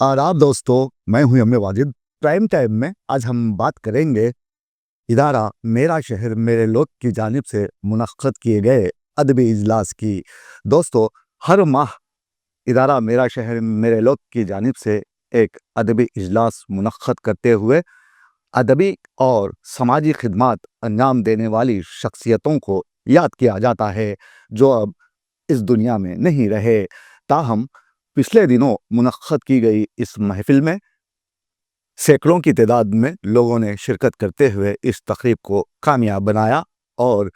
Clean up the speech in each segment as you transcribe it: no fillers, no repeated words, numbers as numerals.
आदाब दोस्तों, मैं हूं यम वाजिद। प्राइम टाइम में आज हम बात करेंगे इदारा मेरा शहर मेरे लोग की जानिब से मुनक्कद किए गए अदबी इजलास की। दोस्तों, हर माह इदारा मेरा शहर मेरे लोग की जानिब से एक अदबी इजलास मुनक्कद करते हुए अदबी और समाजी खिदमात अंजाम देने वाली शख्सियतों को याद किया जाता है जो अब इस दुनिया में नहीं रहे। ताहम पिछले दिनों मुनक्कद की गई इस महफिल में सैकड़ों की तादाद में लोगों ने शिरकत करते हुए इस तकरीब को कामयाब बनाया। और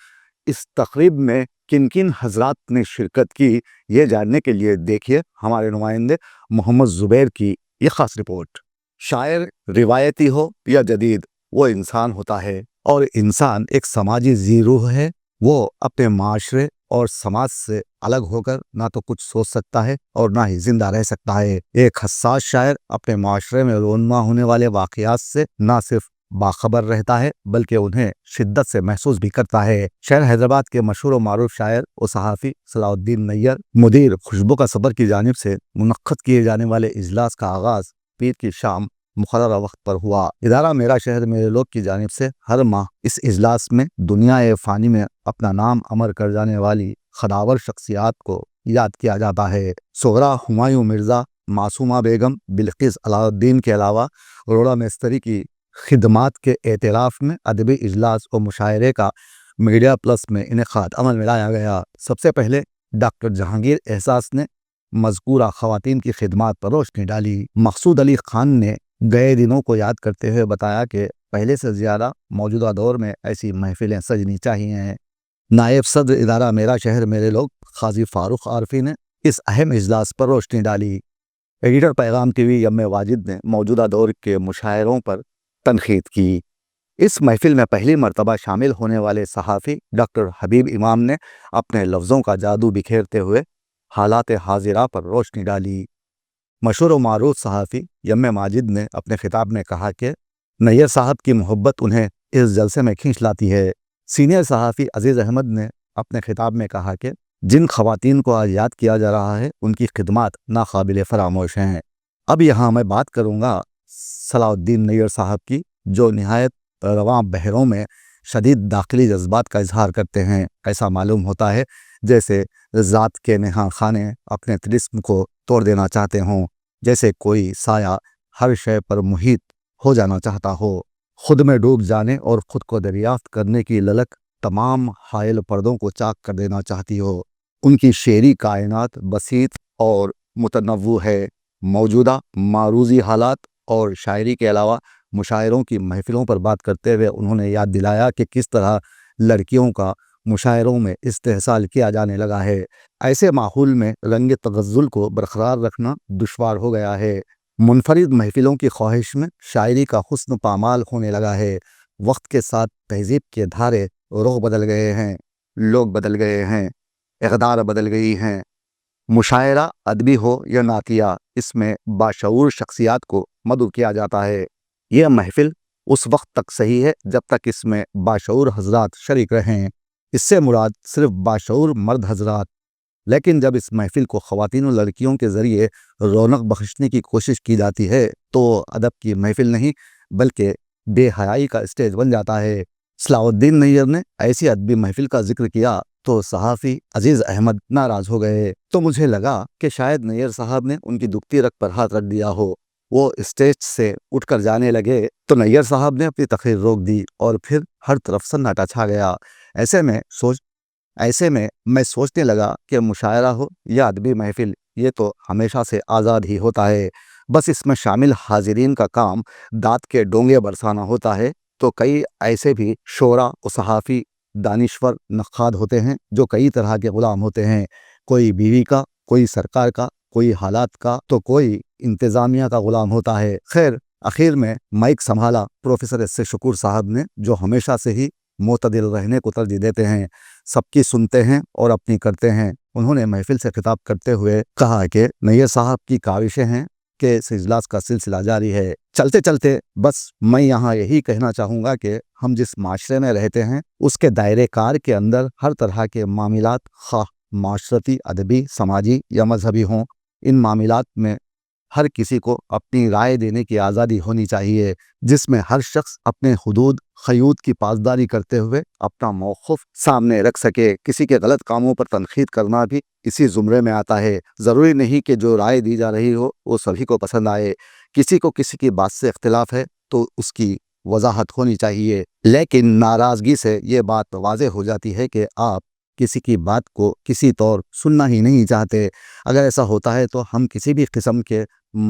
इस तकरीब में किन किन हजरात ने शिरकत की, ये जानने के लिए देखिए हमारे नुमाइंदे मोहम्मद ज़ुबैर की ये ख़ास रिपोर्ट। शायर रिवायती हो या जदीद, वो इंसान होता है और इंसान एक समाजी ज़ीरूह है। वो अपने माशरे और समाज से अलग होकर ना तो कुछ सोच सकता है और ना ही जिंदा रह सकता है। एक हसास शायर अपने माशरे में रोनमा होने वाले वाक़यात से ना सिर्फ बाखबर रहता है बल्कि उन्हें शिद्दत से महसूस भी करता है। शहर हैदराबाद के मशहूर और मारूफ शायर और सहाफ़ी सलाउद्दीन नैयर मुदीर खुशबू का सबर की जानिब से मुनक्कद किए जाने वाले इजलास का आगाज़ पीर की शाम मुक़र्ररा वक्त पर हुआ। इदारा मेरा शहर मेरे लोग की जानिब से हर माह इस इजलास में दुनिया फ़ानी में अपना नाम अमर कर जाने वाली खदावर शख्सियात को याद किया जाता है। सोहरा हुमायूं मिर्ज़ा, मासूमा बेगम, बिल्किस अलाउद्दीन के अलावा रोड़ा मिस्त्री की खिदमात के एतराफ़ में अदबी इजलास और मुशायरे का मीडिया प्लस में इनेकाद अमल में लाया गया। सबसे पहले डॉक्टर जहांगीर एहसास ने मज़कूरा ख़वातीन की खिदमात पर रोशनी डाली। मकसूद अली ख़ान ने गए दिनों को याद करते हुए बताया कि पहले से ज़्यादा मौजूदा दौर में ऐसी महफिलें सजनी चाहिए। नायब सदर इदारा मेरा शहर मेरे लोग क़ाज़ी फ़ारूक आरफी ने इस अहम इजलास पर रोशनी डाली। एडिटर पैगाम टीवी यम वाजिद ने मौजूदा दौर के मुशायरों पर तनक़ीद की। इस महफिल में पहली मरतबा शामिल होने वाले सहाफ़ी डॉक्टर हबीब इमाम ने अपने लफ्ज़ों का जादू बिखेरते हुए हालात हाजिरा पर रोशनी डाली। मशहूर और मारूफ सहाफ़ी यम माजिद ने अपने खिताब में कहा कि नैयर साहब की मोहब्बत उन्हें इस जलसे में खींच लाती है। सीनियर सहाफ़ी अजीज़ अहमद ने अपने खिताब में कहा कि जिन ख़वातीन को आज याद किया जा रहा है उनकी खिदमात नाकाबिल फ़रामोश हैं। अब यहाँ मैं बात करूँगा सलाउद्दीन नैयर साहब की, जो निहायत रवां बहरों में शदीद दाखिली जज्बात का इजहार करते हैं। ऐसा मालूम होता है जैसे ज़ात के नेहा खाने अपने तिलिस्म को तोड़ देना चाहते हों, जैसे कोई साया हर शय पर मुहित हो जाना चाहता हो, खुद में डूब जाने और ख़ुद को दरियाफ्त करने की ललक तमाम हायल पर्दों को चाक कर देना चाहती हो। उनकी शेरी कायनात बसीत और मुतनव्वु है। मौजूदा मारूज़ी हालात और शायरी के अलावा मुशायरों की महफिलों पर बात करते हुए उन्होंने याद दिलाया कि किस तरह लड़कियों का मुशायरों में इस्तेहसाल किया जाने लगा है। ऐसे माहौल में रंग तगज़्ज़ुल को बरकरार रखना दुश्वार हो गया है। मुनफरिद महफिलों की ख्वाहिश में शायरी का हुस्न पामाल होने लगा है। वक्त के साथ तहज़ीब के धारे रुख बदल गए हैं, लोग बदल गए हैं, इक़दार बदल गई हैं। मुशायरा अदबी हो या नातिया, इसमें बाशऊर शख्सियात को मदऊ किया जाता है। यह महफिल उस वक्त तक सही है जब तक इसमें बाशऊर हजरात शरीक रहें। इससे मुराद सिर्फ बाशऊर मर्द हजरात। लेकिन जब इस महफिल को ख़वातीन और लड़कियों के ज़रिए रौनक बख्शने की कोशिश की जाती है तो अदब की महफिल नहीं बल्कि बेहयाई का स्टेज बन जाता है। सलाउद्दीन नैयर ने ऐसी अदबी महफिल का जिक्र किया तो सहाफ़ी अजीज़ अहमद नाराज़ हो गए। तो मुझे लगा कि शायद नैयर साहब ने उनकी दुखती रग पर हाथ रख दिया हो। वो स्टेज से उठकर जाने लगे तो नैयर साहब ने अपनी तकरीर रोक दी और फिर हर तरफ सन्नाटा छा गया। ऐसे में मैं सोचने लगा कि मुशायरा हो या अदबी महफिल, ये तो हमेशा से आज़ाद ही होता है। बस इसमें शामिल हाजिरीन का काम दाँत के डोंगे बरसाना होता है। तो कई ऐसे भी शोरा और सहाफ़ी दानिश्वर नक्काद होते हैं जो कई तरह के ग़ुलाम होते हैं। कोई बीवी का, कोई सरकार का, कोई हालात का, तो कोई इंतज़ामिया का ग़ुलाम होता है। खैर, आखिर में माइक संभाला प्रोफेसर एस ए शकूर साहब ने, जो हमेशा से ही मोतदिल रहने को तरजीह देते हैं, सबकी सुनते हैं और अपनी करते हैं। उन्होंने महफिल से खिताब करते हुए कहा कि नैयर साहब की काविशें हैं कि इस इजलास का सिलसिला जारी है। चलते चलते बस मैं यहाँ यही कहना चाहूँगा कि हम जिस माशरे में रहते हैं उसके दायरे कार के अंदर हर तरह के मामलात, खा माशरती, अदबी, समाजी या मजहबी हों, इन मामलात में ہر کسی کو اپنی رائے دینے کی آزادی ہونی چاہیے، جس میں ہر شخص اپنے حدود کی پاسداری کرتے ہوئے اپنا موقف سامنے رکھ سکے۔ کسی کے غلط کاموں پر تنقید کرنا بھی اسی زمرے میں آتا ہے۔ ضروری نہیں کہ جو رائے دی جا رہی ہو وہ سبھی کو پسند آئے۔ کسی کو کسی کی بات سے اختلاف ہے تو اس کی وضاحت ہونی چاہیے، لیکن ناراضگی سے یہ بات واضح ہو جاتی ہے کہ آپ کسی کی بات کو کسی طور سننا ہی نہیں چاہتے۔ اگر ایسا ہوتا ہے تو ہم کسی بھی قسم کے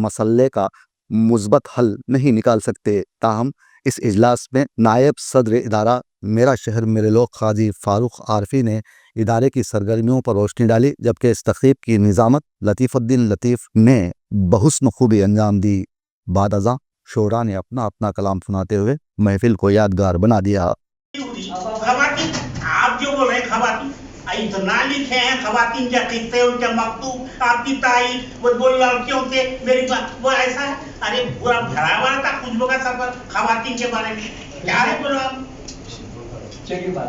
مسئلے کا مثبت حل نہیں نکال سکتے۔ تاہم اس اجلاس میں نائب صدر ادارہ میرا شہر میرے لوگ قاضی فاروق عارفی نے ادارے کی سرگرمیوں پر روشنی ڈالی، جبکہ اس تقریب کی نظامت لطیف الدین لطیف نے بحسن خوبی انجام دی۔ بعد ازاں شعراء نے اپنا اپنا کلام سناتے ہوئے محفل کو یادگار بنا دیا۔ خواتین آپ جو بول رہے ہیں خواتین اتنا لکھے ہیں خواتین کے قصے ان کے مکتوب آپ کی تائید وہ بول لڑکیوں سے میری بات وہ ایسا ہے ارے پورا بھرا ہوا تھا خوشبو کا سفر خواتین کے بارے میں کیا ہے بولو آپ چلیے بات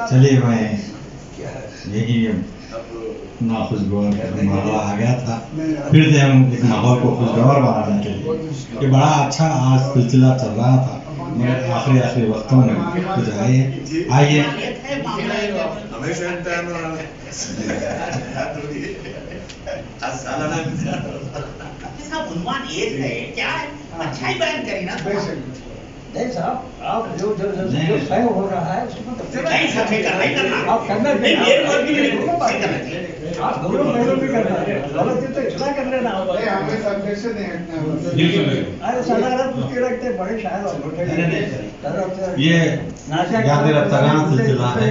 چلیے میں یہی ناخوشگوار ماحول آ گیا تھا، پھر سے ہم اس ماحول کو خوشگوار بنانے کے لیے یہ بڑا اچھا آج سلسلہ چل رہا تھا، مگر آخری وقتوں میں کچھ آئیے اس کا عنوان ایک ہے کیا ہے اچھا ہی بیان کری نا نہیں صاحب آپ جو صحیح ہو رہا ہے اس کو نہیں سب میں کرنا ہی کرنا آپ کرنا نہیں میرے ورک بھی نہیں کرنا چاہیے آپ دونوں پہلو بھی کرنا ہے غلط ہے تو اصلاح کر لینا ارے صدارت اس کے رکھتے بڑے شاعر یہ یاد رفتگان سلسلہ ہے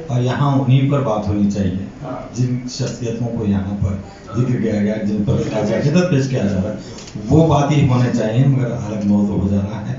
اور یہاں انہیں پر بات ہونی چاہیے جن شخصیتوں کو یہاں پر ذکر کیا گیا، جن پر عقیدت پیش کیا جا رہا ہے وہ بات ہی ہونے چاہیے، مگر الگ موضوع ہو جا رہا ہے۔